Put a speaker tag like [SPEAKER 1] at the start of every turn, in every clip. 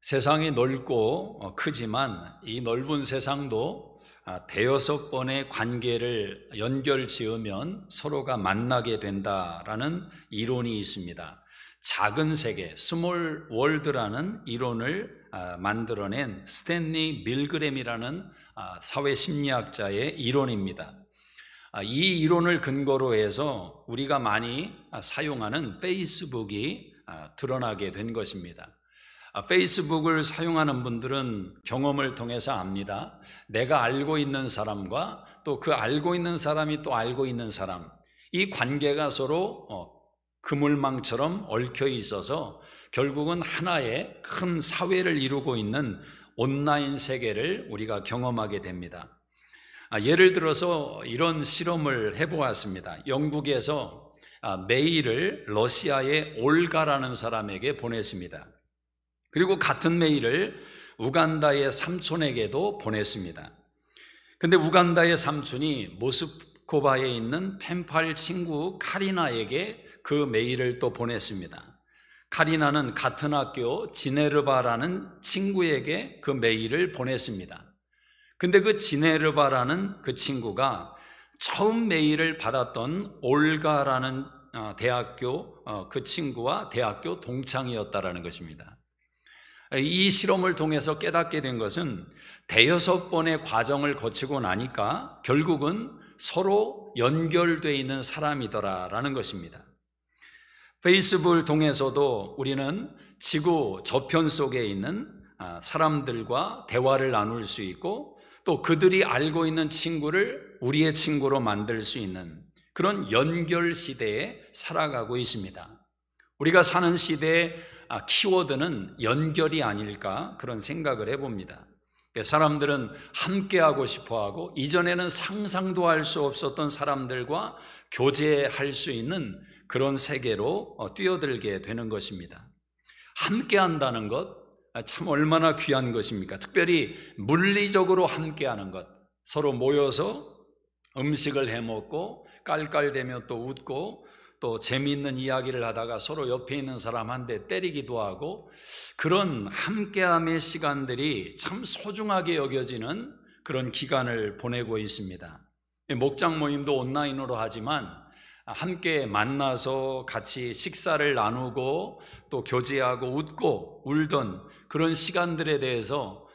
[SPEAKER 1] 세상이 넓고 크지만 이 넓은 세상도 대여섯 번의 관계를 연결 지으면 서로가 만나게 된다라는 이론이 있습니다. 작은 세계, 스몰 월드라는 이론을 만들어낸 스탠리 밀그램이라는 사회심리학자의 이론입니다. 이 이론을 근거로 해서 우리가 많이 사용하는 페이스북이 드러나게 된 것입니다. 페이스북을 사용하는 분들은 경험을 통해서 압니다. 내가 알고 있는 사람과 또 그 알고 있는 사람이 또 알고 있는 사람, 이 관계가 서로 그물망처럼 얽혀 있어서 결국은 하나의 큰 사회를 이루고 있는 온라인 세계를 우리가 경험하게 됩니다. 예를 들어서 이런 실험을 해보았습니다. 영국에서 메일을 러시아의 올가라는 사람에게 보냈습니다. 그리고 같은 메일을 우간다의 삼촌에게도 보냈습니다. 근데 우간다의 삼촌이 모스크바에 있는 펜팔 친구 카리나에게 그 메일을 또 보냈습니다. 카리나는 같은 학교 지네르바라는 친구에게 그 메일을 보냈습니다. 근데 그 지네르바라는 그 친구가 처음 메일을 받았던 올가라는 대학교 그 친구와 대학교 동창이었다라는 것입니다. 이 실험을 통해서 깨닫게 된 것은 대여섯 번의 과정을 거치고 나니까 결국은 서로 연결되어 있는 사람이더라라는 것입니다. 페이스북을 통해서도 우리는 지구 저편 속에 있는 사람들과 대화를 나눌 수 있고 또 그들이 알고 있는 친구를 우리의 친구로 만들 수 있는 그런 연결 시대에 살아가고 있습니다. 우리가 사는 시대의 키워드는 연결이 아닐까 그런 생각을 해봅니다. 사람들은 함께하고 싶어하고 이전에는 상상도 할 수 없었던 사람들과 교제할 수 있는 그런 세계로 뛰어들게 되는 것입니다. 함께한다는 것 참 얼마나 귀한 것입니까? 특별히 물리적으로 함께하는 것, 서로 모여서 음식을 해먹고 깔깔대며 또 웃고 또 재미있는 이야기를 하다가 서로 옆에 있는 사람 한 대 때리기도 하고 그런 함께함의 시간들이 참 소중하게 여겨지는 그런 기간을 보내고 있습니다. 목장 모임도 온라인으로 하지만 함께 만나서 같이 식사를 나누고 또 교제하고 웃고 울던 그런 시간들에 대해서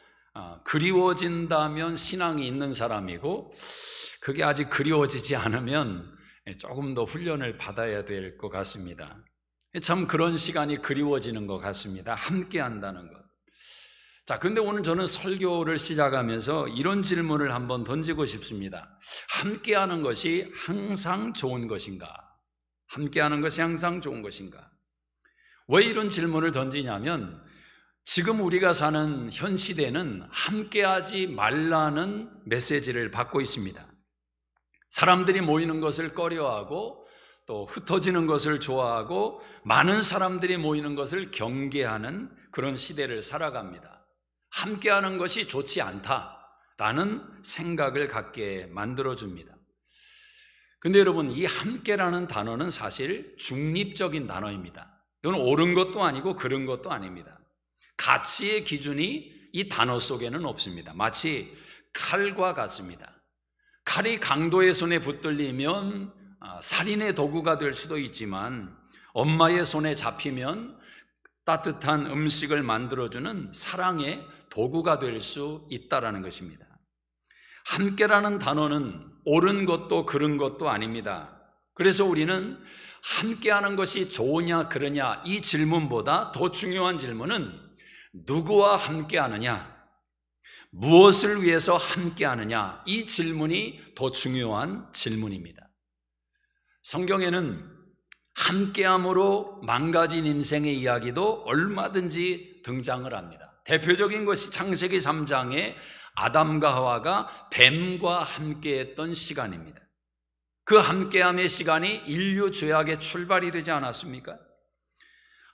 [SPEAKER 1] 그리워진다면 신앙이 있는 사람이고 그게 아직 그리워지지 않으면 조금 더 훈련을 받아야 될 것 같습니다. 참 그런 시간이 그리워지는 것 같습니다. 함께 한다는 것. 자, 근데 오늘 저는 설교를 시작하면서 이런 질문을 한번 던지고 싶습니다. 함께 하는 것이 항상 좋은 것인가? 함께 하는 것이 항상 좋은 것인가? 왜 이런 질문을 던지냐면 지금 우리가 사는 현 시대는 함께하지 말라는 메시지를 받고 있습니다. 사람들이 모이는 것을 꺼려하고 또 흩어지는 것을 좋아하고 많은 사람들이 모이는 것을 경계하는 그런 시대를 살아갑니다. 함께하는 것이 좋지 않다라는 생각을 갖게 만들어줍니다. 근데 여러분, 이 함께라는 단어는 사실 중립적인 단어입니다. 이건 옳은 것도 아니고 그른 것도 아닙니다. 가치의 기준이 이 단어 속에는 없습니다. 마치 칼과 같습니다. 칼이 강도의 손에 붙들리면 살인의 도구가 될 수도 있지만 엄마의 손에 잡히면 따뜻한 음식을 만들어주는 사랑의 도구가 될 수 있다는 것입니다. 함께라는 단어는 옳은 것도 그른 것도 아닙니다. 그래서 우리는 함께하는 것이 좋으냐 그러냐 이 질문보다 더 중요한 질문은 누구와 함께하느냐, 무엇을 위해서 함께하느냐 이 질문이 더 중요한 질문입니다. 성경에는 함께함으로 망가진 인생의 이야기도 얼마든지 등장을 합니다. 대표적인 것이 창세기 3장에 아담과 하와가 뱀과 함께했던 시간입니다. 그 함께함의 시간이 인류 죄악의 출발이 되지 않았습니까?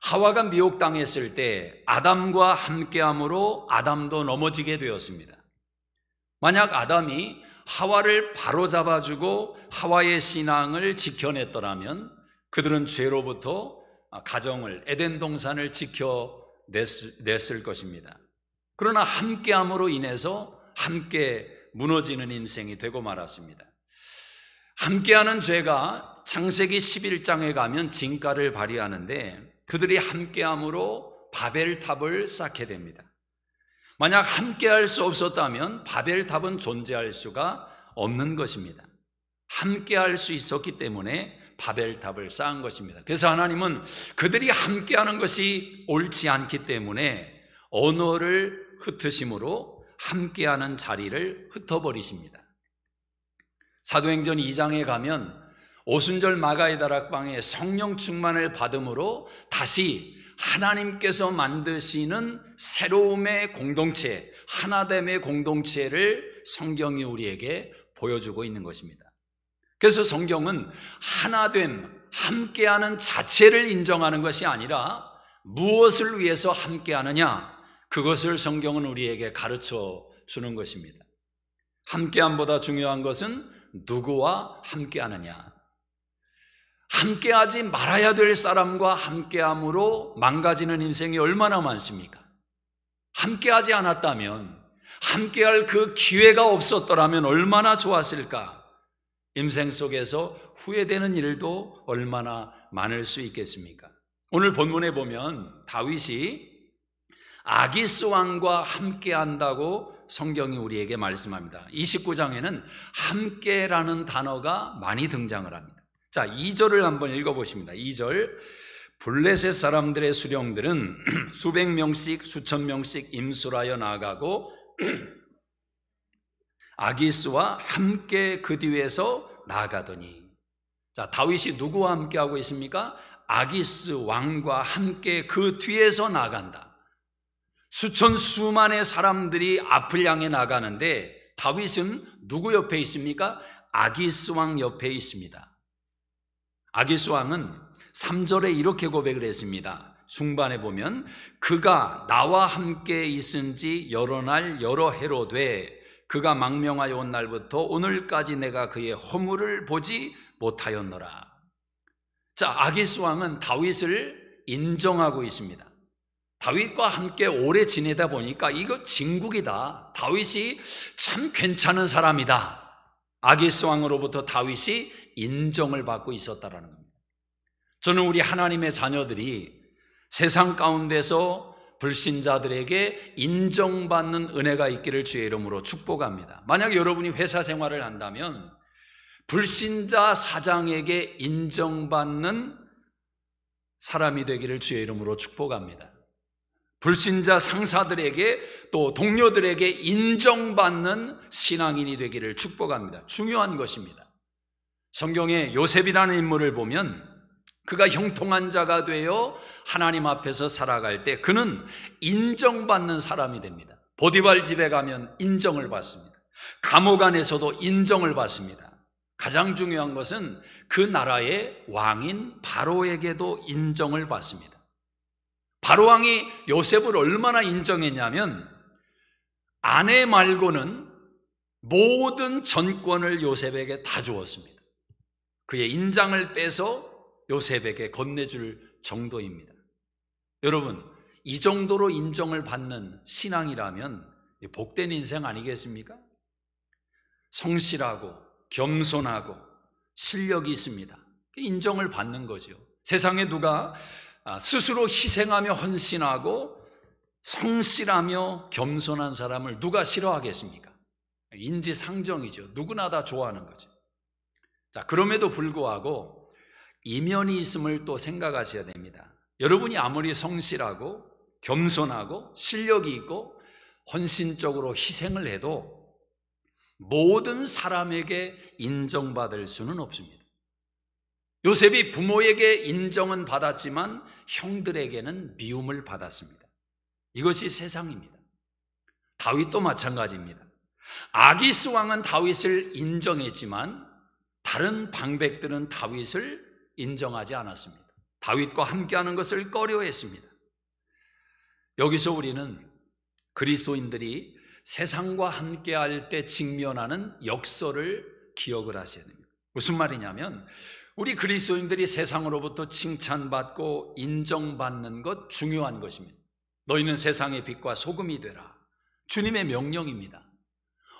[SPEAKER 1] 하와가 미혹당했을 때 아담과 함께함으로 아담도 넘어지게 되었습니다. 만약 아담이 하와를 바로잡아주고 하와의 신앙을 지켜냈더라면 그들은 죄로부터 가정을, 에덴 동산을 지켜 냈을 것입니다. 그러나 함께함으로 인해서 함께 무너지는 인생이 되고 말았습니다. 함께하는 죄가 창세기 11장에 가면 진가를 발휘하는데 그들이 함께함으로 바벨탑을 쌓게 됩니다. 만약 함께할 수 없었다면 바벨탑은 존재할 수가 없는 것입니다. 함께할 수 있었기 때문에 바벨탑을 쌓은 것입니다. 그래서 하나님은 그들이 함께하는 것이 옳지 않기 때문에 언어를 흩으심으로 함께하는 자리를 흩어버리십니다. 사도행전 2장에 가면 오순절 마가의 다락방에 성령 충만을 받음으로 다시 하나님께서 만드시는 새로움의 공동체, 하나됨의 공동체를 성경이 우리에게 보여주고 있는 것입니다. 그래서 성경은 하나됨, 함께하는 자체를 인정하는 것이 아니라 무엇을 위해서 함께하느냐, 그것을 성경은 우리에게 가르쳐 주는 것입니다. 함께함보다 중요한 것은 누구와 함께하느냐. 함께하지 말아야 될 사람과 함께함으로 망가지는 인생이 얼마나 많습니까? 함께하지 않았다면, 함께할 그 기회가 없었더라면 얼마나 좋았을까? 인생 속에서 후회되는 일도 얼마나 많을 수 있겠습니까? 오늘 본문에 보면 다윗이 아기스 왕과 함께한다고 성경이 우리에게 말씀합니다. 29장에는 함께라는 단어가 많이 등장을 합니다. 자, 2절을 한번 읽어보십니다. 2절, 블레셋 사람들의 수령들은 수백 명씩 수천 명씩 임술하여 나가고 아기스와 함께 그 뒤에서 나아가더니, 자, 다윗이 누구와 함께하고 있습니까? 아기스 왕과 함께 그 뒤에서 나간다. 수천 수만의 사람들이 앞을 향해 나가는데 다윗은 누구 옆에 있습니까? 아기스 왕 옆에 있습니다. 아기스 왕은 3절에 이렇게 고백을 했습니다. 중반에 보면 그가 나와 함께 있은 지 여러 날 여러 해로 돼 그가 망명하여 온 날부터 오늘까지 내가 그의 허물을 보지 못하였노라. 자, 아기스 왕은 다윗을 인정하고 있습니다. 다윗과 함께 오래 지내다 보니까 이거 진국이다. 다윗이 참 괜찮은 사람이다. 아기스 왕으로부터 다윗이 인정을 받고 있었다라는 겁니다. 저는 우리 하나님의 자녀들이 세상 가운데서 불신자들에게 인정받는 은혜가 있기를 주의 이름으로 축복합니다. 만약 여러분이 회사 생활을 한다면 불신자 사장에게 인정받는 사람이 되기를 주의 이름으로 축복합니다. 불신자 상사들에게 또 동료들에게 인정받는 신앙인이 되기를 축복합니다. 중요한 것입니다. 성경에 요셉이라는 인물을 보면 그가 형통한 자가 되어 하나님 앞에서 살아갈 때 그는 인정받는 사람이 됩니다. 보디발 집에 가면 인정을 받습니다. 감옥 안에서도 인정을 받습니다. 가장 중요한 것은 그 나라의 왕인 바로에게도 인정을 받습니다. 바로 왕이 요셉을 얼마나 인정했냐면 아내 말고는 모든 전권을 요셉에게 다 주었습니다. 그의 인장을 빼서 요셉에게 건네줄 정도입니다. 여러분, 이 정도로 인정을 받는 신앙이라면 복된 인생 아니겠습니까? 성실하고 겸손하고 실력이 있습니다. 인정을 받는 거죠. 세상에 누가 스스로 희생하며 헌신하고 성실하며 겸손한 사람을 누가 싫어하겠습니까? 인지상정이죠. 누구나 다 좋아하는 거죠. 자, 그럼에도 불구하고 이면이 있음을 또 생각하셔야 됩니다. 여러분이 아무리 성실하고 겸손하고 실력이 있고 헌신적으로 희생을 해도 모든 사람에게 인정받을 수는 없습니다. 요셉이 부모에게 인정은 받았지만 형들에게는 미움을 받았습니다. 이것이 세상입니다. 다윗도 마찬가지입니다. 아기스 왕은 다윗을 인정했지만 다른 방백들은 다윗을 인정하지 않았습니다. 다윗과 함께하는 것을 꺼려했습니다. 여기서 우리는 그리스도인들이 세상과 함께할 때 직면하는 역설을 기억을 하셔야 됩니다. 무슨 말이냐면 우리 그리스도인들이 세상으로부터 칭찬받고 인정받는 것 중요한 것입니다. 너희는 세상의 빛과 소금이 되라. 주님의 명령입니다.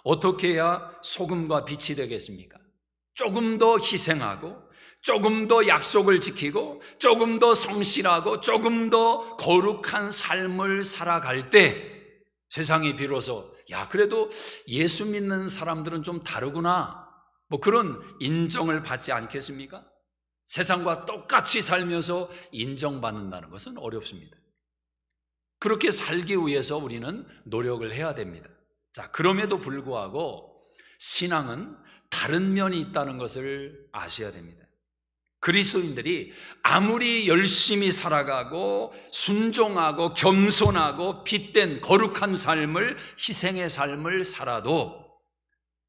[SPEAKER 1] 어떻게 해야 소금과 빛이 되겠습니까? 조금 더 희생하고, 조금 더 약속을 지키고, 조금 더 성실하고, 조금 더 거룩한 삶을 살아갈 때 세상이 비로소 그래도 예수 믿는 사람들은 좀 다르구나, 그런 인정을 받지 않겠습니까? 세상과 똑같이 살면서 인정받는다는 것은 어렵습니다. 그렇게 살기 위해서 우리는 노력을 해야 됩니다. 자, 그럼에도 불구하고 신앙은 다른 면이 있다는 것을 아셔야 됩니다. 그리스도인들이 아무리 열심히 살아가고 순종하고 겸손하고 핏된 거룩한 삶을, 희생의 삶을 살아도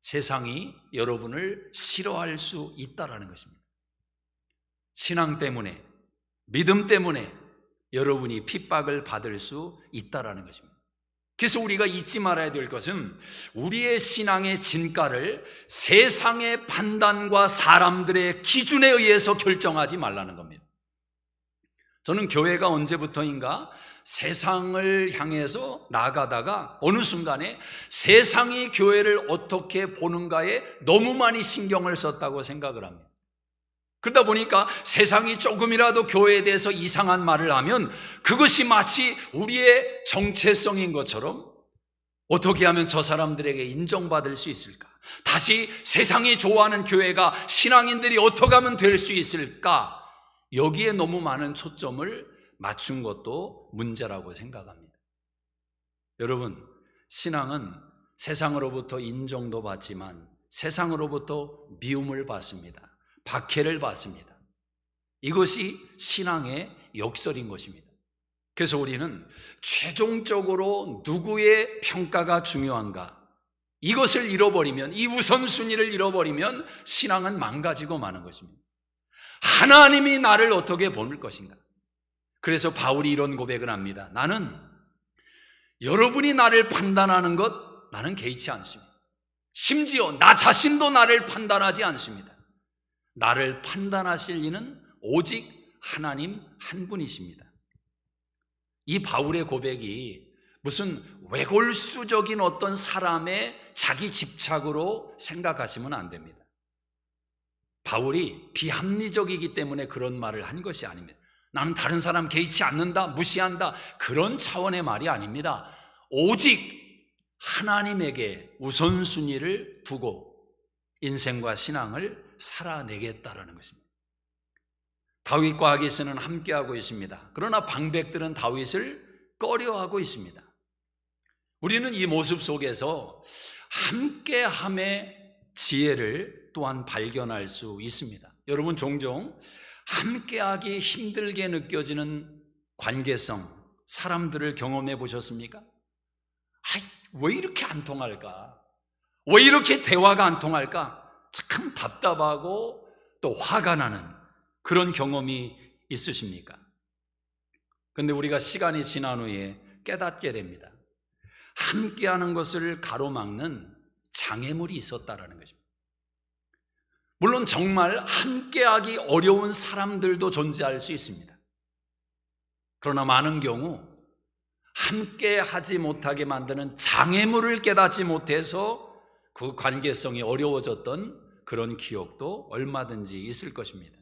[SPEAKER 1] 세상이 여러분을 싫어할 수 있다는 것입니다. 신앙 때문에, 믿음 때문에 여러분이 핍박을 받을 수 있다는 것입니다. 그래서 우리가 잊지 말아야 될 것은 우리의 신앙의 진가를 세상의 판단과 사람들의 기준에 의해서 결정하지 말라는 겁니다. 저는 교회가 언제부터인가 세상을 향해서 나아가다가 어느 순간에 세상이 교회를 어떻게 보는가에 너무 많이 신경을 썼다고 생각을 합니다. 그러다 보니까 세상이 조금이라도 교회에 대해서 이상한 말을 하면 그것이 마치 우리의 정체성인 것처럼, 어떻게 하면 저 사람들에게 인정받을 수 있을까? 다시 세상이 좋아하는 교회가 신앙인들이 어떻게 하면 될 수 있을까? 여기에 너무 많은 초점을 맞춘 것도 문제라고 생각합니다. 여러분, 신앙은 세상으로부터 인정도 받지만 세상으로부터 미움을 받습니다. 박해를 받습니다. 이것이 신앙의 역설인 것입니다. 그래서 우리는 최종적으로 누구의 평가가 중요한가, 이것을 잃어버리면, 이 우선순위를 잃어버리면 신앙은 망가지고 마는 것입니다. 하나님이 나를 어떻게 볼 것인가. 그래서 바울이 이런 고백을 합니다. 나는 여러분이 나를 판단하는 것 나는 개의치 않습니다. 심지어 나 자신도 나를 판단하지 않습니다. 나를 판단하실 이는 오직 하나님 한 분이십니다. 이 바울의 고백이 무슨 외골수적인 어떤 사람의 자기 집착으로 생각하시면 안 됩니다. 바울이 비합리적이기 때문에 그런 말을 한 것이 아닙니다. 나는 다른 사람 개의치 않는다, 무시한다, 그런 차원의 말이 아닙니다. 오직 하나님에게 우선순위를 두고 인생과 신앙을 살아내겠다라는 것입니다. 다윗과 아기스는 함께하고 있습니다. 그러나 방백들은 다윗을 꺼려하고 있습니다. 우리는 이 모습 속에서 함께함의 지혜를 또한 발견할 수 있습니다. 여러분, 종종 함께하기 힘들게 느껴지는 관계성, 사람들을 경험해 보셨습니까? 왜 이렇게 안 통할까? 왜 이렇게 대화가 안 통할까? 참 답답하고 또 화가 나는 그런 경험이 있으십니까? 그런데 우리가 시간이 지난 후에 깨닫게 됩니다. 함께하는 것을 가로막는 장애물이 있었다는 것입니다. 물론 정말 함께하기 어려운 사람들도 존재할 수 있습니다. 그러나 많은 경우 함께하지 못하게 만드는 장애물을 깨닫지 못해서 그 관계성이 어려워졌던 그런 기억도 얼마든지 있을 것입니다.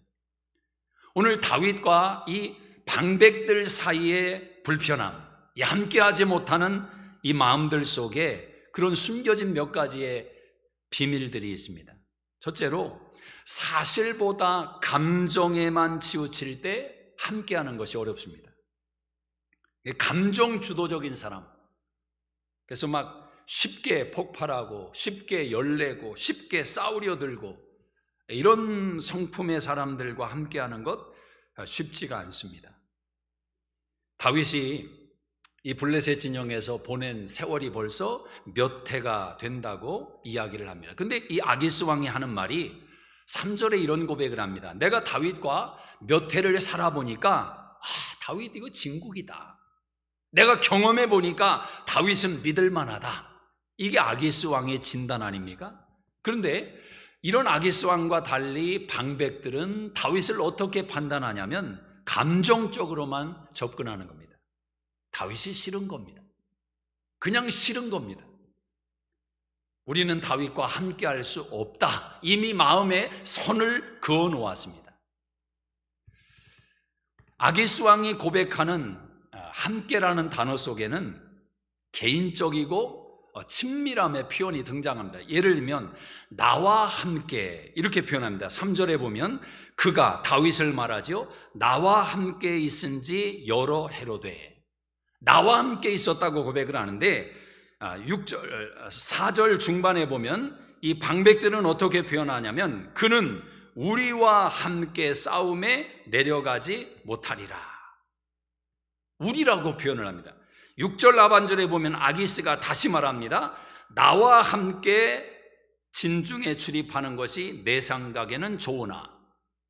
[SPEAKER 1] 오늘 다윗과 이 방백들 사이의 불편함, 이 함께하지 못하는 이 마음들 속에 그런 숨겨진 몇 가지의 비밀들이 있습니다. 첫째로, 사실보다 감정에만 치우칠 때 함께하는 것이 어렵습니다. 감정 주도적인 사람, 그래서 막 쉽게 폭발하고 쉽게 열내고 쉽게 싸우려 들고 이런 성품의 사람들과 함께하는 것 쉽지가 않습니다. 다윗이 이 블레셋 진영에서 보낸 세월이 벌써 몇 해가 된다고 이야기를 합니다. 근데 이 아기스 왕이 하는 말이 3절에 이런 고백을 합니다. 내가 다윗과 몇 해를 살아보니까 다윗 이거 진국이다. 내가 경험해 보니까 다윗은 믿을 만하다. 이게 아기스 왕의 진단 아닙니까? 그런데 이런 아기스 왕과 달리 방백들은 다윗을 어떻게 판단하냐면 감정적으로만 접근하는 겁니다. 다윗이 싫은 겁니다. 그냥 싫은 겁니다. 우리는 다윗과 함께 할 수 없다. 이미 마음에 선을 그어 놓았습니다. 아기스 왕이 고백하는 함께라는 단어 속에는 개인적이고 친밀함의 표현이 등장합니다. 예를 들면 나와 함께 이렇게 표현합니다. 3절에 보면 그가 다윗을 말하죠. 나와 함께 있은지 여러 해로 돼. 나와 함께 있었다고 고백을 하는데 4절 중반에 보면 이 방백들은 어떻게 표현하냐면 그는 우리와 함께 싸움에 내려가지 못하리라. 우리라고 표현을 합니다. 6절 하반절에 보면 아기스가 다시 말합니다. 나와 함께 진중에 출입하는 것이 내 생각에는 좋으나.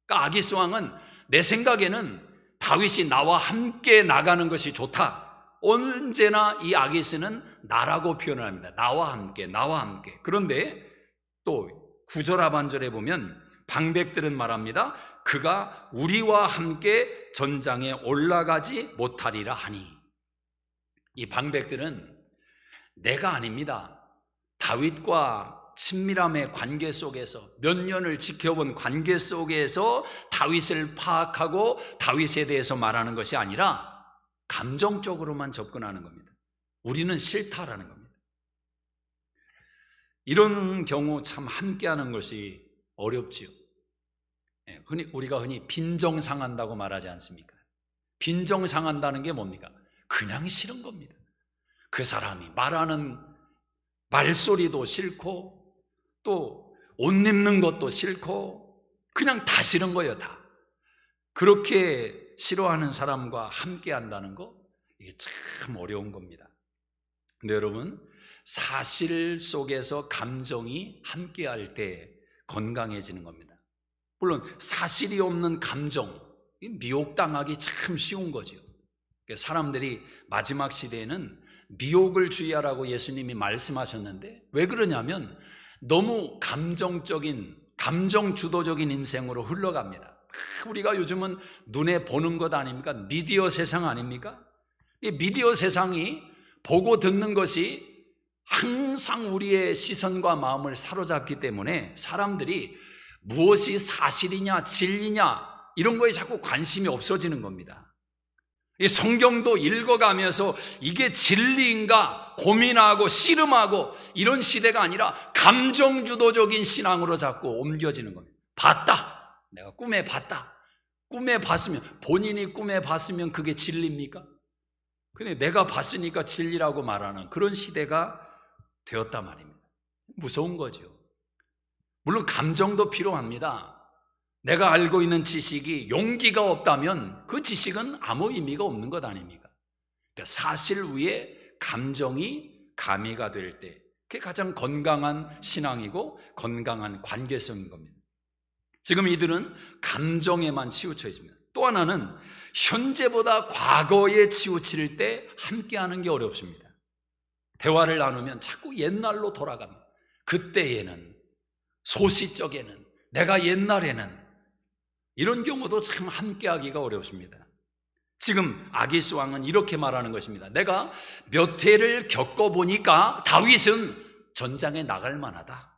[SPEAKER 1] 그러니까 아기스 왕은 내 생각에는 다윗이 나와 함께 나가는 것이 좋다. 언제나 이 아기스는 나라고 표현을 합니다. 나와 함께, 나와 함께. 그런데 또 9절 하반절에 보면 방백들은 말합니다. 그가 우리와 함께 전장에 올라가지 못하리라 하니. 이 방백들은 내가 아닙니다. 다윗과 친밀함의 관계 속에서 몇 년을 지켜본 관계 속에서 다윗을 파악하고 다윗에 대해서 말하는 것이 아니라 감정적으로만 접근하는 겁니다. 우리는 싫다라는 겁니다. 이런 경우 참 함께하는 것이 어렵지요. 우리가 흔히 빈정상한다고 말하지 않습니까? 빈정상한다는 게 뭡니까? 그냥 싫은 겁니다. 그 사람이 말하는 말소리도 싫고 또 옷 입는 것도 싫고 그냥 다 싫은 거예요. 다. 그렇게 싫어하는 사람과 함께 한다는 거 이게 참 어려운 겁니다. 근데 여러분 사실 속에서 감정이 함께 할 때 건강해지는 겁니다. 물론 사실이 없는 감정 미혹당하기 참 쉬운 거죠. 사람들이 마지막 시대에는 미혹을 주의하라고 예수님이 말씀하셨는데 왜 그러냐면 너무 감정적인 감정 주도적인 인생으로 흘러갑니다. 우리가 요즘은 눈에 보는 것 아닙니까? 미디어 세상 아닙니까? 이 미디어 세상이 보고 듣는 것이 항상 우리의 시선과 마음을 사로잡기 때문에 사람들이 무엇이 사실이냐 진리냐 이런 거에 자꾸 관심이 없어지는 겁니다. 이 성경도 읽어가면서 이게 진리인가 고민하고 씨름하고 이런 시대가 아니라 감정주도적인 신앙으로 자꾸 옮겨지는 겁니다. 봤다. 내가 꿈에 봤다. 꿈에 봤으면 본인이 꿈에 봤으면 그게 진리입니까? 근데 내가 봤으니까 진리라고 말하는 그런 시대가 되었단 말입니다. 무서운 거죠. 물론 감정도 필요합니다. 내가 알고 있는 지식이 용기가 없다면 그 지식은 아무 의미가 없는 것 아닙니까? 그러니까 사실 위에 감정이 가미가 될 때 그게 가장 건강한 신앙이고 건강한 관계성인 겁니다. 지금 이들은 감정에만 치우쳐 있습니다. 또 하나는 현재보다 과거에 치우칠 때 함께하는 게 어렵습니다. 대화를 나누면 자꾸 옛날로 돌아갑니다. 그때에는 소시적에는 내가 옛날에는 이런 경우도 참 함께하기가 어렵습니다. 지금 아기스 왕은 이렇게 말하는 것입니다. 내가 몇 해를 겪어보니까 다윗은 전장에 나갈 만하다.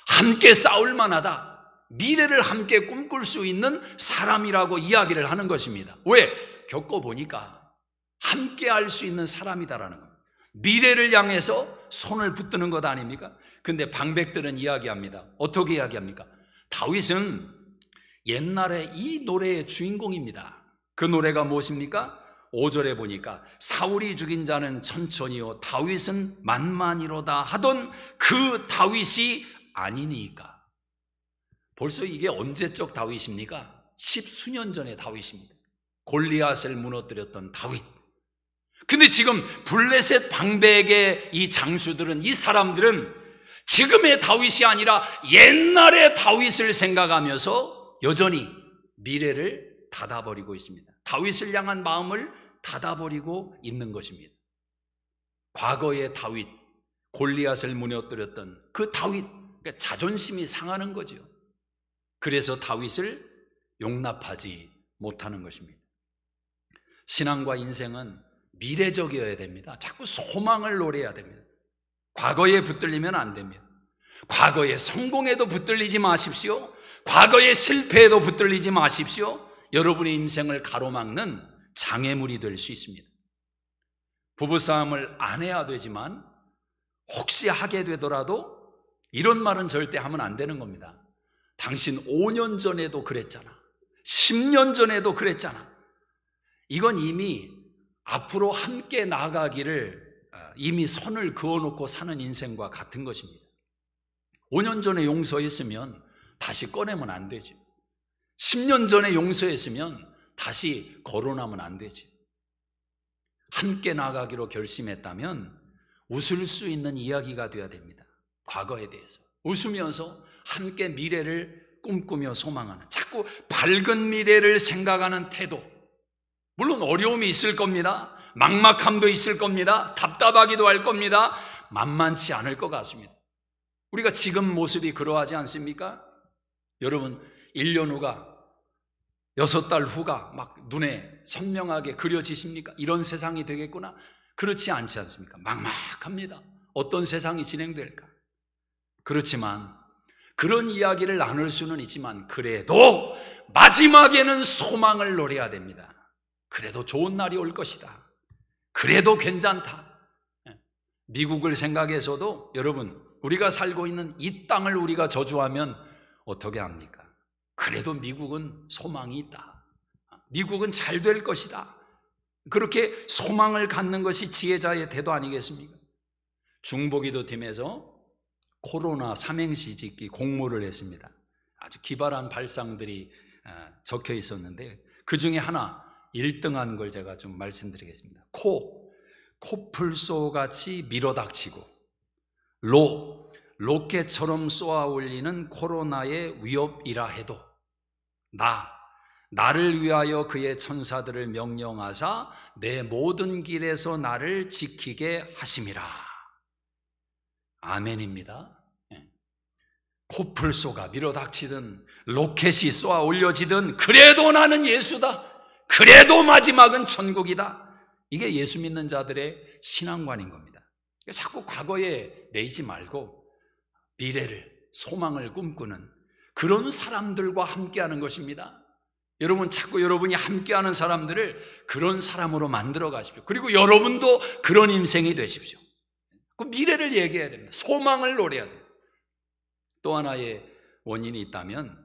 [SPEAKER 1] 함께 싸울 만하다. 미래를 함께 꿈꿀 수 있는 사람이라고 이야기를 하는 것입니다. 왜? 겪어보니까 함께 할 수 있는 사람이다라는 겁니다. 미래를 향해서 손을 붙드는 것 아닙니까? 근데 방백들은 이야기합니다. 어떻게 이야기합니까? 다윗은 옛날에 이 노래의 주인공입니다. 그 노래가 무엇입니까? 5절에 보니까 사울이 죽인 자는 천천히요 다윗은 만만이로다 하던 그 다윗이 아니니까. 벌써 이게 언제적 다윗입니까? 10수년 전의 다윗입니다. 골리앗을 무너뜨렸던 다윗. 근데 지금 블레셋 방백의 이 장수들은 이 사람들은 지금의 다윗이 아니라 옛날의 다윗을 생각하면서 여전히 미래를 닫아버리고 있습니다. 다윗을 향한 마음을 닫아버리고 있는 것입니다. 과거의 다윗, 골리앗을 무너뜨렸던 그 다윗, 그러니까 자존심이 상하는 거죠. 그래서 다윗을 용납하지 못하는 것입니다. 신앙과 인생은 미래적이어야 됩니다. 자꾸 소망을 노려야 됩니다. 과거에 붙들리면 안 됩니다. 과거의 성공에도 붙들리지 마십시오. 과거의 실패에도 붙들리지 마십시오. 여러분의 인생을 가로막는 장애물이 될 수 있습니다. 부부싸움을 안 해야 되지만 혹시 하게 되더라도 이런 말은 절대 하면 안 되는 겁니다. 당신 5년 전에도 그랬잖아. 10년 전에도 그랬잖아. 이건 이미 앞으로 함께 나아가기를 이미 선을 그어놓고 사는 인생과 같은 것입니다. 5년 전에 용서했으면 다시 꺼내면 안 되지. 10년 전에 용서했으면 다시 거론하면 안 되지. 함께 나가기로 결심했다면 웃을 수 있는 이야기가 되어야 됩니다. 과거에 대해서 웃으면서 함께 미래를 꿈꾸며 소망하는, 자꾸 밝은 미래를 생각하는 태도. 물론 어려움이 있을 겁니다. 막막함도 있을 겁니다. 답답하기도 할 겁니다. 만만치 않을 것 같습니다. 우리가 지금 모습이 그러하지 않습니까? 여러분, 1년 후가, 6달 후가 막 눈에 선명하게 그려지십니까? 이런 세상이 되겠구나? 그렇지 않지 않습니까? 막막합니다. 어떤 세상이 진행될까? 그렇지만 그런 이야기를 나눌 수는 있지만 그래도 마지막에는 소망을 노려야 됩니다. 그래도 좋은 날이 올 것이다. 그래도 괜찮다. 미국을 생각해서도 여러분, 우리가 살고 있는 이 땅을 우리가 저주하면 어떻게 합니까? 그래도 미국은 소망이 있다. 미국은 잘 될 것이다. 그렇게 소망을 갖는 것이 지혜자의 태도 아니겠습니까? 중보기도팀에서 코로나 삼행시 짓기 공모를 했습니다. 아주 기발한 발상들이 적혀 있었는데 그 중에 하나 1등한 걸 제가 좀 말씀드리겠습니다. 코풀소같이 밀어닥치고, 로켓처럼 쏘아 올리는 코로나의 위협이라 해도 나를 위하여 그의 천사들을 명령하사 내 모든 길에서 나를 지키게 하심이라. 아멘입니다. 코풀소가 밀어닥치든 로켓이 쏘아 올려지든 그래도 나는 예수다. 그래도 마지막은 천국이다. 이게 예수 믿는 자들의 신앙관인 겁니다. 자꾸 과거에 매이지 말고 미래를, 소망을 꿈꾸는 그런 사람들과 함께하는 것입니다. 여러분, 자꾸 여러분이 함께하는 사람들을 그런 사람으로 만들어 가십시오. 그리고 여러분도 그런 인생이 되십시오. 그 미래를 얘기해야 됩니다. 소망을 노려야 됩니다. 또 하나의 원인이 있다면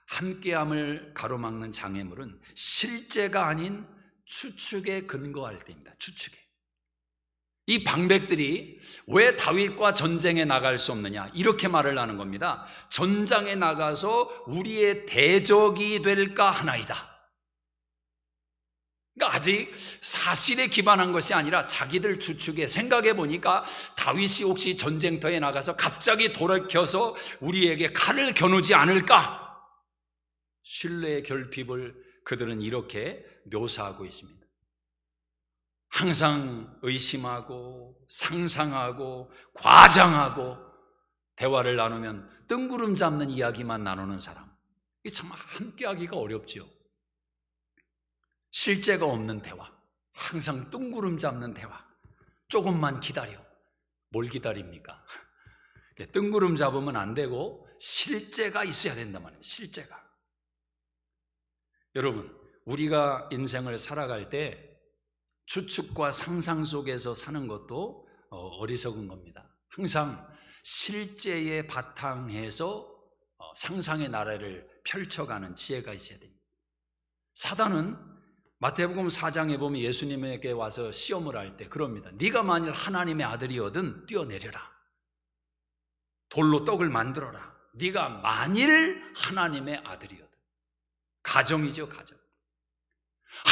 [SPEAKER 1] 함께함을 가로막는 장애물은 실제가 아닌 추측에 근거할 때입니다. 추측에. 이 방백들이 왜 다윗과 전쟁에 나갈 수 없느냐, 이렇게 말을 하는 겁니다. 전장에 나가서 우리의 대적이 될까 하나이다. 그러니까 아직 사실에 기반한 것이 아니라 자기들 추측에, 생각해 보니까 다윗이 혹시 전쟁터에 나가서 갑자기 돌이켜서 우리에게 칼을 겨누지 않을까? 신뢰의 결핍을 그들은 이렇게 묘사하고 있습니다. 항상 의심하고 상상하고 과장하고 대화를 나누면 뜬구름 잡는 이야기만 나누는 사람, 이게 참 함께하기가 어렵지요. 실제가 없는 대화, 항상 뜬구름 잡는 대화, 조금만 기다려. 뭘 기다립니까? 뜬구름 잡으면 안 되고 실제가 있어야 된단 말이에요. 실제가. 여러분, 우리가 인생을 살아갈 때 추측과 상상 속에서 사는 것도 어리석은 겁니다. 항상 실제의 바탕에서 상상의 나라를 펼쳐가는 지혜가 있어야 됩니다. 사단은 마태복음 4장에 보면 예수님에게 와서 시험을 할 때 그럽니다. 네가 만일 하나님의 아들이거든 뛰어내려라. 돌로 떡을 만들어라. 네가 만일 하나님의 아들이거든. 가정이죠, 가정.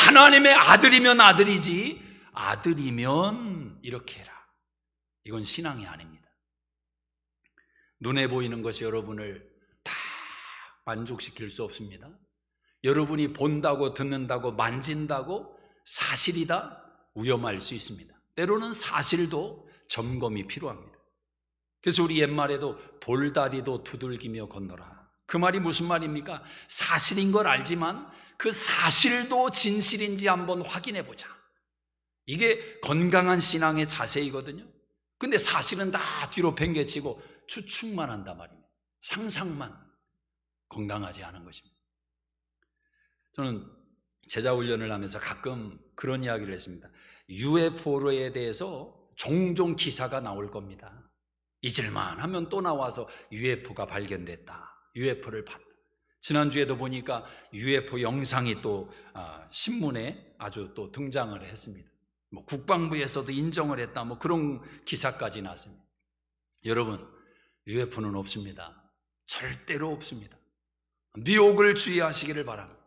[SPEAKER 1] 하나님의 아들이면 아들이지, 아들이면 이렇게 해라. 이건 신앙이 아닙니다. 눈에 보이는 것이 여러분을 다 만족시킬 수 없습니다. 여러분이 본다고 듣는다고 만진다고 사실이다? 위험할 수 있습니다. 때로는 사실도 점검이 필요합니다. 그래서 우리 옛말에도 돌다리도 두들기며 건너라. 그 말이 무슨 말입니까? 사실인 걸 알지만 그 사실도 진실인지 한번 확인해 보자. 이게 건강한 신앙의 자세이거든요. 근데 사실은 다 뒤로 팽개치고 추측만 한단 말입니다. 상상만. 건강하지 않은 것입니다. 저는 제자훈련을 하면서 가끔 그런 이야기를 했습니다. UFO에 대해서 종종 기사가 나올 겁니다. 잊을만 하면 또 나와서 UFO가 발견됐다, UFO를 봤다. 지난주에도 보니까 UFO 영상이 또 신문에 아주 또 등장을 했습니다. 뭐 국방부에서도 인정을 했다, 뭐 그런 기사까지 났습니다. 여러분, UFO는 없습니다. 절대로 없습니다. 미혹을 주의하시기를 바랍니다.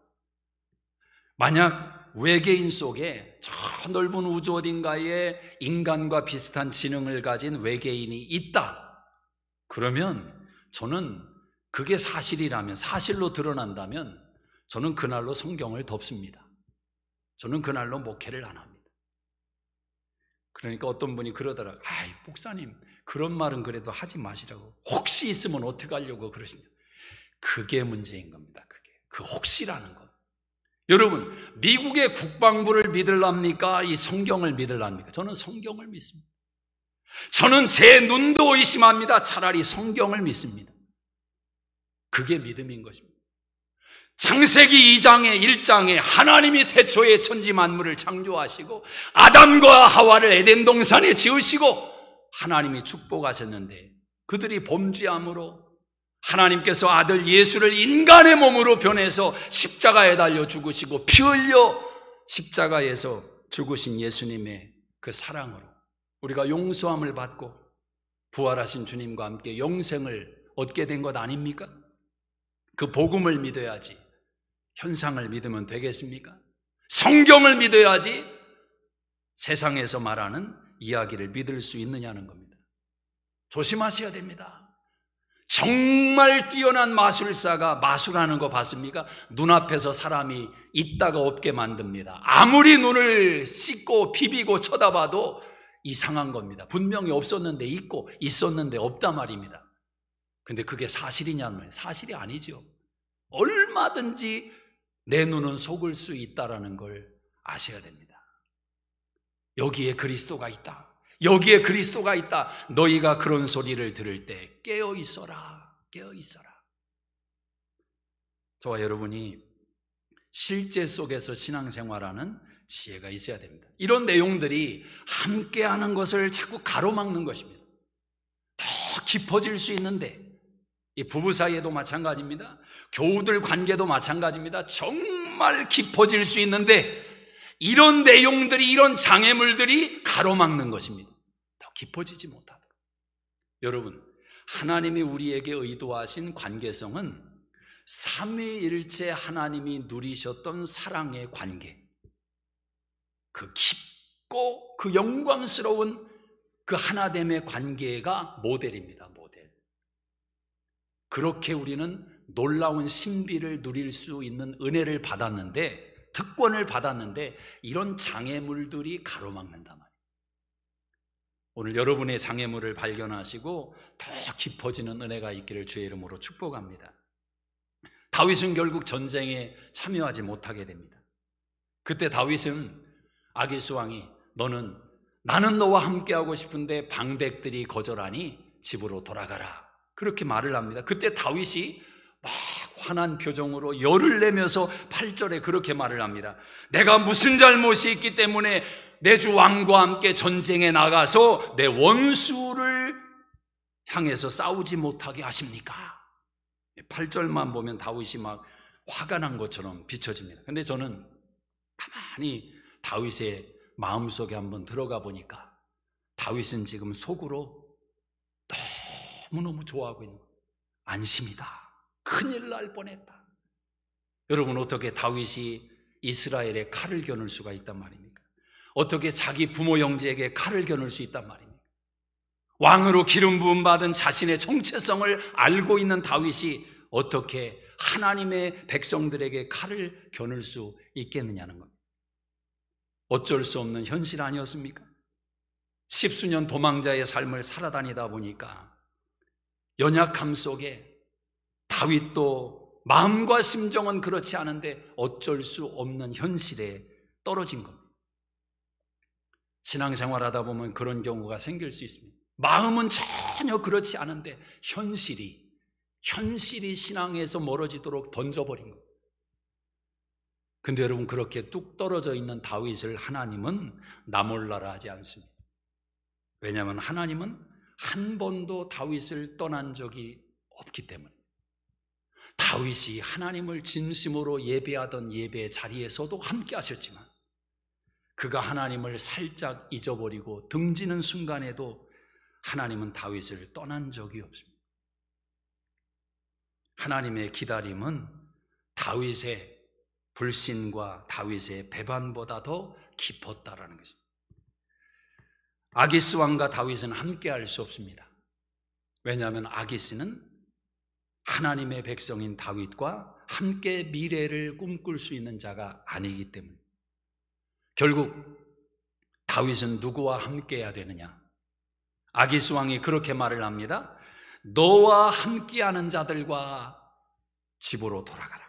[SPEAKER 1] 만약 외계인 속에 저 넓은 우주 어딘가에 인간과 비슷한 지능을 가진 외계인이 있다, 그러면 저는 그게 사실이라면, 사실로 드러난다면 저는 그날로 성경을 덮습니다. 저는 그날로 목회를 안 합니다. 그러니까 어떤 분이 그러더라고요. 아이, 목사님, 그런 말은 그래도 하지 마시라고. 혹시 있으면 어떡하려고 그러시냐. 그게 문제인 겁니다. 그 혹시라는 것. 여러분, 미국의 국방부를 믿으랍니까? 이 성경을 믿으랍니까? 저는 성경을 믿습니다. 저는 제 눈도 의심합니다. 차라리 성경을 믿습니다. 그게 믿음인 것입니다. 창세기 2장에 1장에 하나님이 태초에 천지 만물을 창조하시고 아담과 하와를 에덴 동산에 지으시고 하나님이 축복하셨는데, 그들이 범죄함으로 하나님께서 아들 예수를 인간의 몸으로 변해서 십자가에 달려 죽으시고 피 흘려 십자가에서 죽으신 예수님의 그 사랑으로 우리가 용서함을 받고 부활하신 주님과 함께 영생을 얻게 된 것 아닙니까? 그 복음을 믿어야지 현상을 믿으면 되겠습니까? 성경을 믿어야지 세상에서 말하는 이야기를 믿을 수 있느냐는 겁니다. 조심하셔야 됩니다. 정말 뛰어난 마술사가 마술하는 거 봤습니까? 눈앞에서 사람이 있다가 없게 만듭니다. 아무리 눈을 씻고 비비고 쳐다봐도 이상한 겁니다. 분명히 없었는데 있고 있었는데 없단 말입니다. 근데 그게 사실이냐면 사실이 아니죠. 얼마든지 내 눈은 속을 수 있다는 걸 아셔야 됩니다. 여기에 그리스도가 있다, 여기에 그리스도가 있다. 너희가 그런 소리를 들을 때 깨어 있어라, 깨어 있어라. 저와 여러분이 실제 속에서 신앙생활하는 지혜가 있어야 됩니다. 이런 내용들이 함께하는 것을 자꾸 가로막는 것입니다. 더 깊어질 수 있는데, 이 부부 사이에도 마찬가지입니다. 교우들 관계도 마찬가지입니다. 정말 깊어질 수 있는데 이런 내용들이, 이런 장애물들이 가로막는 것입니다. 더 깊어지지 못하도록. 여러분, 하나님이 우리에게 의도하신 관계성은 삼위일체 하나님이 누리셨던 사랑의 관계, 그 깊고 그 영광스러운 그 하나됨의 관계가 모델입니다. 모델. 그렇게 우리는 놀라운 신비를 누릴 수 있는 은혜를 받았는데, 특권을 받았는데 이런 장애물들이 가로막는단 말이에요. 오늘 여러분의 장애물을 발견하시고 더 깊어지는 은혜가 있기를 주의 이름으로 축복합니다. 다윗은 결국 전쟁에 참여하지 못하게 됩니다. 그때 다윗은 아기스 왕이 나는 너와 함께하고 싶은데 방백들이 거절하니 집으로 돌아가라, 그렇게 말을 합니다. 그때 다윗이 막 환한 표정으로 열을 내면서 8절에 그렇게 말을 합니다. 내가 무슨 잘못이 있기 때문에 내 주 왕과 함께 전쟁에 나가서 내 원수를 향해서 싸우지 못하게 하십니까? 8절만 보면 다윗이 막 화가 난 것처럼 비춰집니다. 근데 저는 가만히 다윗의 마음속에 한번 들어가 보니까 다윗은 지금 속으로 너무너무 좋아하고 있는 거예요. 안심이다, 큰일 날 뻔했다. 여러분, 어떻게 다윗이 이스라엘에 칼을 겨눌 수가 있단 말입니까? 어떻게 자기 부모 형제에게 칼을 겨눌 수 있단 말입니까? 왕으로 기름 부음 받은 자신의 정체성을 알고 있는 다윗이 어떻게 하나님의 백성들에게 칼을 겨눌 수 있겠느냐는 겁니다. 어쩔 수 없는 현실 아니었습니까? 10수년 도망자의 삶을 살아다니다 보니까 연약함 속에 다윗도 마음과 심정은 그렇지 않은데 어쩔 수 없는 현실에 떨어진 겁니다. 신앙생활하다 보면 그런 경우가 생길 수 있습니다. 마음은 전혀 그렇지 않은데 현실이 신앙에서 멀어지도록 던져버린 거예요. 근데 여러분, 그렇게 뚝 떨어져 있는 다윗을 하나님은 나 몰라라 하지 않습니다. 왜냐하면 하나님은 한 번도 다윗을 떠난 적이 없기 때문에. 다윗이 하나님을 진심으로 예배하던 예배 자리에서도 함께 하셨지만 그가 하나님을 살짝 잊어버리고 등지는 순간에도 하나님은 다윗을 떠난 적이 없습니다. 하나님의 기다림은 다윗의 불신과 다윗의 배반보다 더 깊었다라는 것입니다. 아기스 왕과 다윗은 함께 할 수 없습니다. 왜냐하면 아기스는 하나님의 백성인 다윗과 함께 미래를 꿈꿀 수 있는 자가 아니기 때문에. 결국 다윗은 누구와 함께 해야 되느냐? 아기스 왕이 그렇게 말을 합니다. 너와 함께하는 자들과 집으로 돌아가라.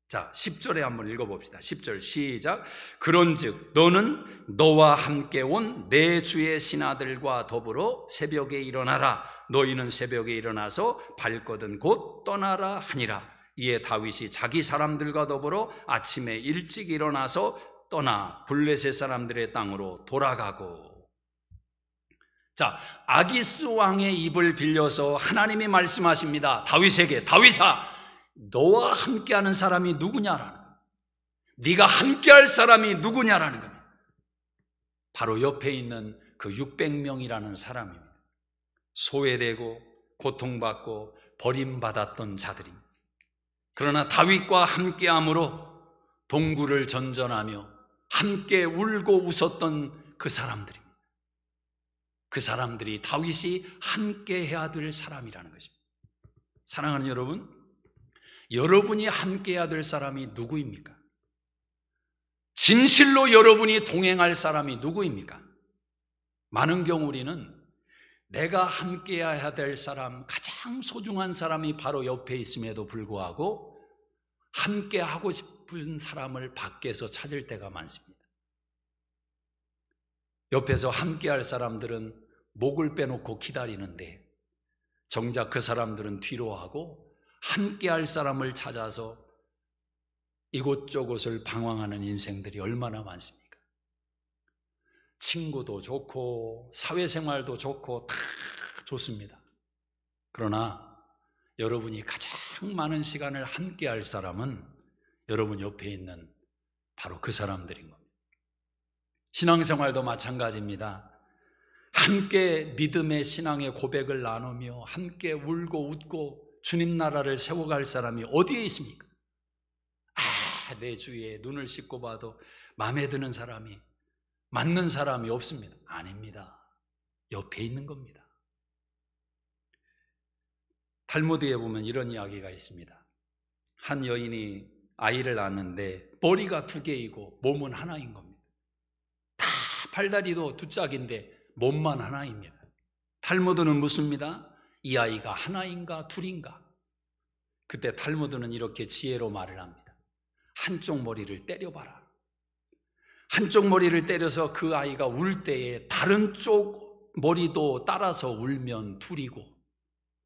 [SPEAKER 1] 자, 10절에 한번 읽어봅시다. 10절 시작. 그런즉 너는 너와 함께 온 내 주의 신하들과 더불어 새벽에 일어나라. 너희는 새벽에 일어나서 발거든 곧 떠나라 하니라. 이에 다윗이 자기 사람들과 더불어 아침에 일찍 일어나서 떠나 블레셋 사람들의 땅으로 돌아가고. 자, 아기스 왕의 입을 빌려서 하나님이 말씀하십니다. 다윗에게, 다윗아, 너와 함께하는 사람이 누구냐라는 거예요. 네가 함께할 사람이 누구냐라는 거예요. 바로 옆에 있는 그 600명이라는 사람입니다. 소외되고 고통받고 버림받았던 자들입니다. 그러나 다윗과 함께함으로 동굴을 전전하며 함께 울고 웃었던 그 사람들입니다. 그 사람들이 다윗이 함께 해야 될 사람이라는 것입니다. 사랑하는 여러분, 여러분이 함께 해야 될 사람이 누구입니까? 진실로 여러분이 동행할 사람이 누구입니까? 많은 경우 우리는 내가 함께 해야 될 사람, 가장 소중한 사람이 바로 옆에 있음에도 불구하고 함께 하고 싶은 사람을 밖에서 찾을 때가 많습니다. 옆에서 함께 할 사람들은 목을 빼놓고 기다리는데 정작 그 사람들은 뒤로 하고 함께 할 사람을 찾아서 이곳저곳을 방황하는 인생들이 얼마나 많습니까? 친구도 좋고 사회생활도 좋고 다 좋습니다. 그러나 여러분이 가장 많은 시간을 함께 할 사람은 여러분 옆에 있는 바로 그 사람들인 겁니다. 신앙생활도 마찬가지입니다. 함께 믿음의 신앙의 고백을 나누며 함께 울고 웃고 주님 나라를 세워갈 사람이 어디에 있습니까? 내 주위에 눈을 씻고 봐도 마음에 드는 사람이, 맞는 사람이 없습니다. 아닙니다. 옆에 있는 겁니다. 탈무드에 보면 이런 이야기가 있습니다. 한 여인이 아이를 낳았는데 머리가 2개이고 몸은 하나인 겁니다. 다 팔다리도 2짝인데 몸만 하나입니다. 탈무드는 묻습니다. 이 아이가 하나인가 둘인가? 그때 탈무드는 이렇게 지혜로 말을 합니다. 한쪽 머리를 때려봐라. 한쪽 머리를 때려서 그 아이가 울 때에 다른 쪽 머리도 따라서 울면 둘이고,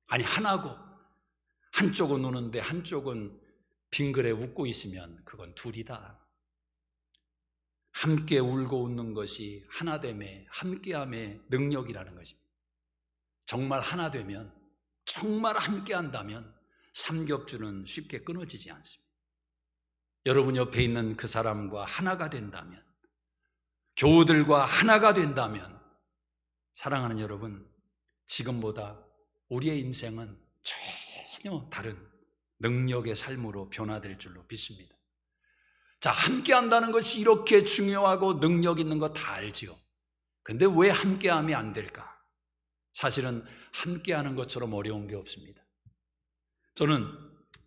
[SPEAKER 1] 아니 하나고, 한쪽은 우는데 한쪽은 빙그레 웃고 있으면 그건 둘이다. 함께 울고 웃는 것이 하나됨의, 함께함의 능력이라는 것입니다. 정말 하나 되면, 정말 함께 한다면 삼겹줄은 쉽게 끊어지지 않습니다. 여러분 옆에 있는 그 사람과 하나가 된다면, 교우들과 하나가 된다면, 사랑하는 여러분, 지금보다 우리의 인생은 전혀 다른 능력의 삶으로 변화될 줄로 믿습니다. 자, 함께 한다는 것이 이렇게 중요하고 능력 있는 거 다 알지요. 근데 왜 함께함이 안 될까? 사실은 함께하는 것처럼 어려운 게 없습니다. 저는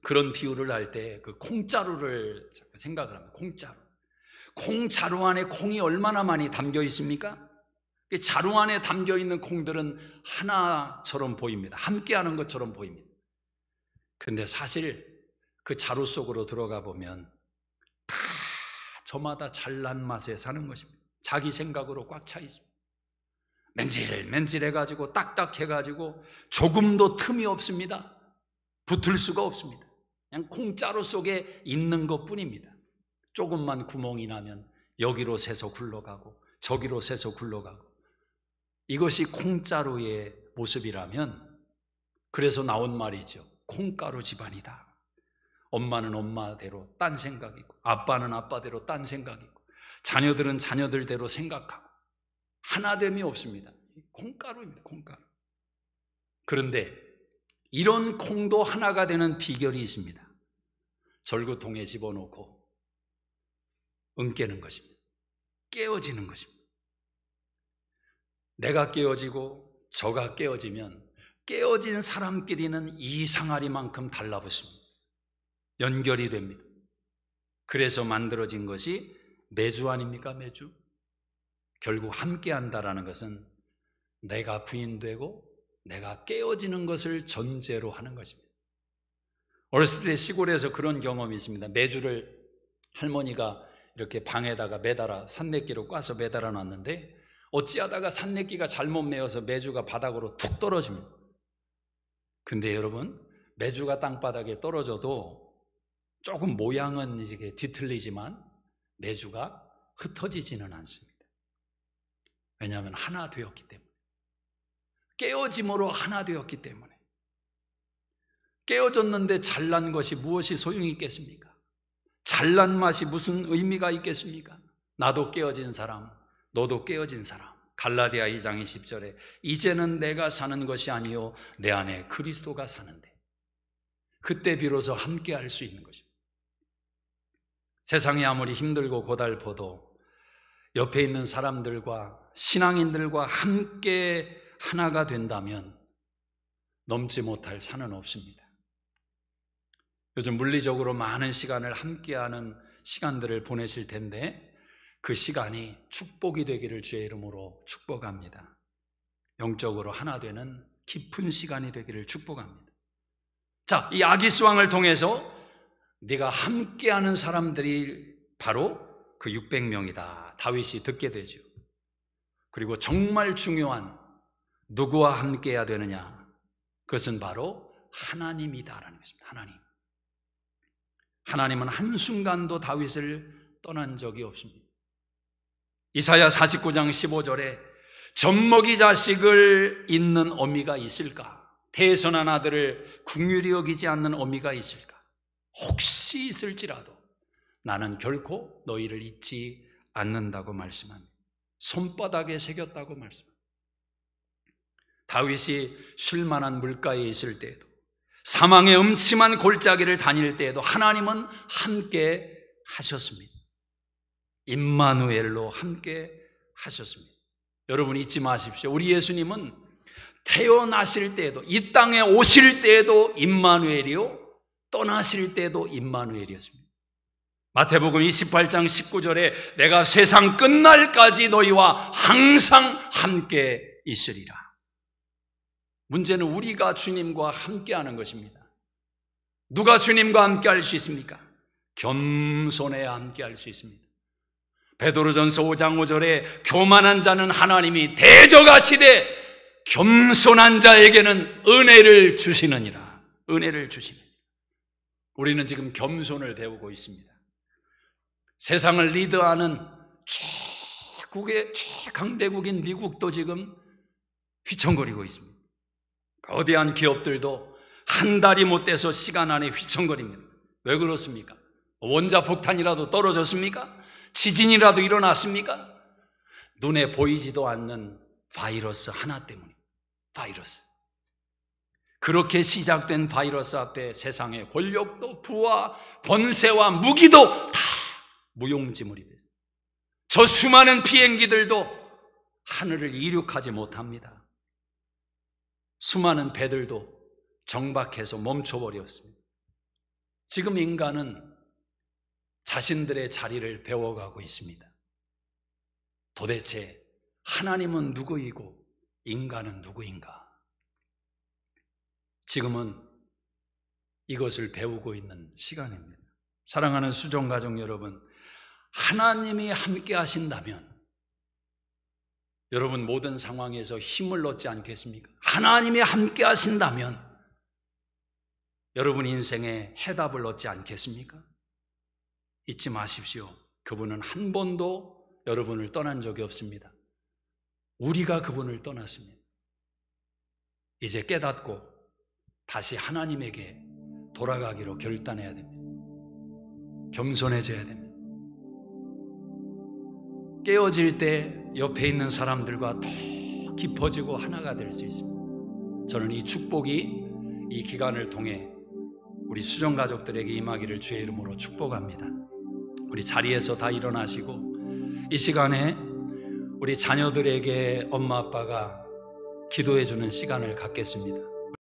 [SPEAKER 1] 그런 비유를 할 때 그 콩자루를 생각을 합니다. 콩자루 안에 콩이 얼마나 많이 담겨 있습니까? 자루 안에 담겨 있는 콩들은 하나처럼 보입니다. 함께하는 것처럼 보입니다. 그런데 사실 그 자루 속으로 들어가 보면 다 저마다 잘난 맛에 사는 것입니다. 자기 생각으로 꽉 차 있습니다. 맨질맨질해가지고 딱딱해가지고 조금도 틈이 없습니다. 붙을 수가 없습니다. 그냥 콩자루 속에 있는 것뿐입니다. 조금만 구멍이 나면 여기로 새서 굴러가고 저기로 새서 굴러가고, 이것이 콩자루의 모습이라면, 그래서 나온 말이죠. 콩가루 집안이다. 엄마는 엄마대로 딴 생각이고, 아빠는 아빠대로 딴 생각이고, 자녀들은 자녀들대로 생각하고, 하나됨이 없습니다. 콩가루입니다. 콩가루. 그런데 이런 콩도 하나가 되는 비결이 있습니다. 절구통에 집어넣고 은깨는 것입니다. 깨어지는 것입니다. 내가 깨어지고 저가 깨어지면 깨어진 사람끼리는 이상하리만큼 달라붙습니다. 연결이 됩니다. 그래서 만들어진 것이 매주 아닙니까? 매주. 결국 함께 한다라는 것은 내가 부인되고 내가 깨어지는 것을 전제로 하는 것입니다. 어렸을 때 시골에서 그런 경험이 있습니다. 매주를 할머니가 이렇게 방에다가 매달아, 산내끼로 꽈서 매달아 놨는데 어찌하다가 산내끼가 잘못 매어서 매주가 바닥으로 툭 떨어집니다. 근데 여러분, 매주가 땅바닥에 떨어져도 조금 모양은 이게 뒤틀리지만 매주가 흩어지지는 않습니다. 왜냐하면 하나 되었기 때문에, 깨어짐으로 하나 되었기 때문에. 깨어졌는데 잘난 것이 무엇이 소용이 있겠습니까? 잘난 맛이 무슨 의미가 있겠습니까? 나도 깨어진 사람, 너도 깨어진 사람. 갈라디아 2장 20절에 이제는 내가 사는 것이 아니요 내 안에 그리스도가 사는데, 그때 비로소 함께 할 수 있는 것입니다. 세상이 아무리 힘들고 고달퍼도 옆에 있는 사람들과, 신앙인들과 함께 하나가 된다면 넘지 못할 산은 없습니다. 요즘 물리적으로 많은 시간을 함께하는 시간들을 보내실 텐데, 그 시간이 축복이 되기를 주의 이름으로 축복합니다. 영적으로 하나 되는 깊은 시간이 되기를 축복합니다. 자, 이 아기스왕을 통해서 네가 함께하는 사람들이 바로 그 600명이다 다윗이 듣게 되죠. 그리고 정말 중요한, 누구와 함께해야 되느냐, 그것은 바로 하나님이다라는 것입니다. 하나님은 한순간도 다윗을 떠난 적이 없습니다. 이사야 49장 15절에 젖먹이 자식을 잇는 어미가 있을까? 태선한 아들을 긍휼히 여기지 않는 어미가 있을까? 혹시 있을지라도 나는 결코 너희를 잊지 않는다고 말씀합니다. 손바닥에 새겼다고 말씀합니다. 다윗이 쉴만한 물가에 있을 때에도, 사망의 음침한 골짜기를 다닐 때에도 하나님은 함께 하셨습니다. 임마누엘로 함께 하셨습니다. 여러분 잊지 마십시오. 우리 예수님은 태어나실 때에도, 이 땅에 오실 때에도 임마누엘이요, 떠나실 때도 임마누엘이었습니다. 마태복음 28장 19절에 내가 세상 끝날까지 너희와 항상 함께 있으리라. 문제는 우리가 주님과 함께하는 것입니다. 누가 주님과 함께할 수 있습니까? 겸손해야 함께할 수 있습니다. 베드로전서 5장 5절에 교만한 자는 하나님이 대적하시되 겸손한 자에게는 은혜를 주시느니라. 은혜를 주시느니라. 우리는 지금 겸손을 배우고 있습니다. 세상을 리드하는 최국의 최강대국인 미국도 지금 휘청거리고 있습니다. 거대한 기업들도 한 달이 못 돼서 시간 안에 휘청거립니다. 왜 그렇습니까? 원자폭탄이라도 떨어졌습니까? 지진이라도 일어났습니까? 눈에 보이지도 않는 바이러스 하나 때문입니다. 바이러스. 그렇게 시작된 바이러스 앞에 세상의 권력도, 부와 권세와 무기도 다 무용지물이 돼요. 저 수많은 비행기들도 하늘을 이륙하지 못합니다. 수많은 배들도 정박해서 멈춰버렸습니다. 지금 인간은 자신들의 자리를 배워가고 있습니다. 도대체 하나님은 누구이고 인간은 누구인가? 지금은 이것을 배우고 있는 시간입니다. 사랑하는 수종가족 여러분, 하나님이 함께 하신다면 여러분 모든 상황에서 힘을 얻지 않겠습니까? 하나님이 함께 하신다면 여러분 인생에 해답을 얻지 않겠습니까? 잊지 마십시오. 그분은 한 번도 여러분을 떠난 적이 없습니다. 우리가 그분을 떠났습니다. 이제 깨닫고 다시 하나님에게 돌아가기로 결단해야 됩니다. 겸손해져야 됩니다. 깨어질 때 옆에 있는 사람들과 더 깊어지고 하나가 될 수 있습니다. 저는 이 축복이 이 기간을 통해 우리 수정가족들에게 임하기를 주의 이름으로 축복합니다. 우리 자리에서 다 일어나시고 이 시간에 우리 자녀들에게 엄마 아빠가 기도해 주는 시간을 갖겠습니다.